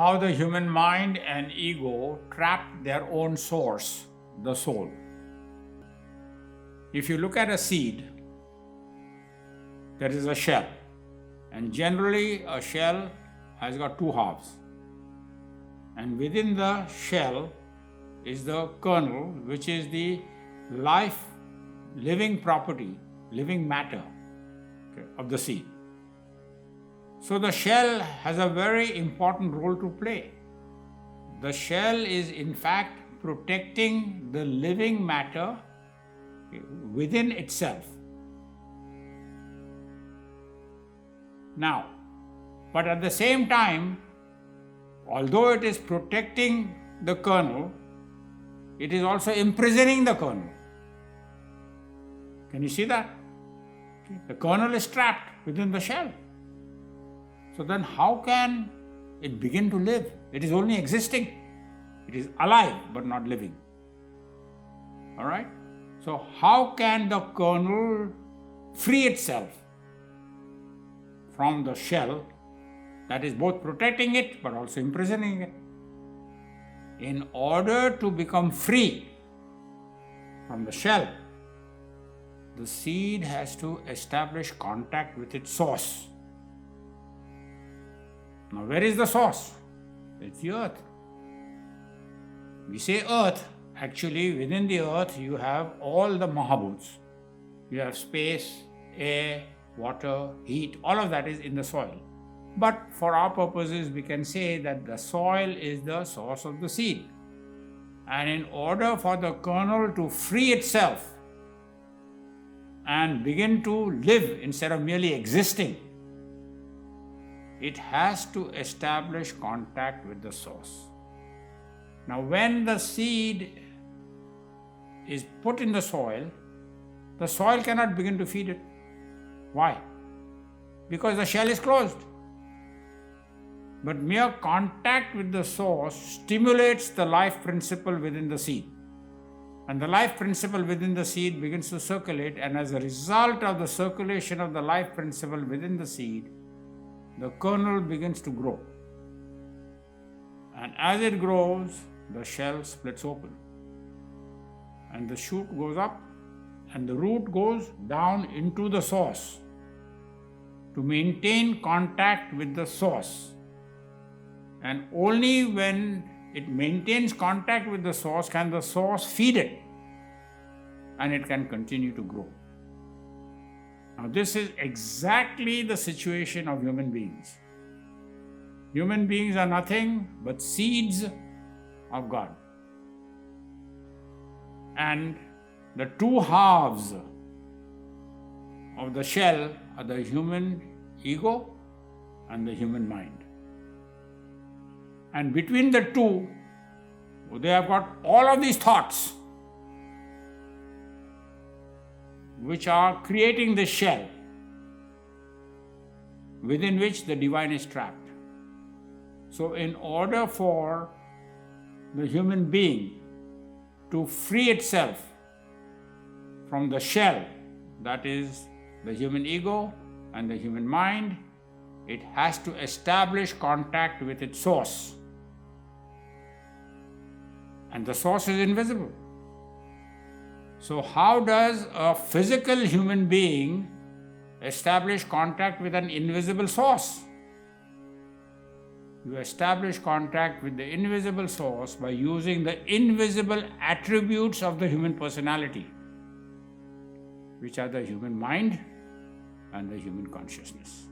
how the human mind and ego trap their own source, the soul. If you look at a seed, there is a shell, and generally a shell has got two halves, and within the shell is the kernel, which is the life, living property, living matter of the seed. So the shell has a very important role to play. The shell is in fact protecting the living matter within itself. Now, but at the same time, although it is protecting the kernel, it is also imprisoning the kernel. Can you see that? The kernel is trapped within the shell. So then how can it begin to live? It is only existing. It is alive but not living. All right? So how can the kernel free itself from the shell that is both protecting it but also imprisoning it? In order to become free from the shell, the seed has to establish contact with its source. Now, where is the source? It's the earth. We say earth, actually within the earth you have all the Mahabhuts. You have space, air, water, heat, all of that is in the soil. But for our purposes, we can say that the soil is the source of the seed. And in order for the kernel to free itself and begin to live instead of merely existing, it has to establish contact with the source. Now, when the seed is put in the soil cannot begin to feed it. Why? Because the shell is closed. But mere contact with the source stimulates the life principle within the seed. And the life principle within the seed begins to circulate, and as a result of the circulation of the life principle within the seed, the kernel begins to grow. And as it grows, the shell splits open. And the shoot goes up, and the root goes down into the source to maintain contact with the source. And only when it maintains contact with the source can the source feed it, and it can continue to grow. Now, this is exactly the situation of human beings. Human beings are nothing but seeds of God. And the two halves of the shell are the human ego and the human mind. And between the two, they have got all of these thoughts which are creating the shell within which the divine is trapped. So in order for the human being to free itself from the shell, that is the human ego and the human mind, it has to establish contact with its source. And the source is invisible. So how does a physical human being establish contact with an invisible source? You establish contact with the invisible source by using the invisible attributes of the human personality, which are the human mind and the human consciousness.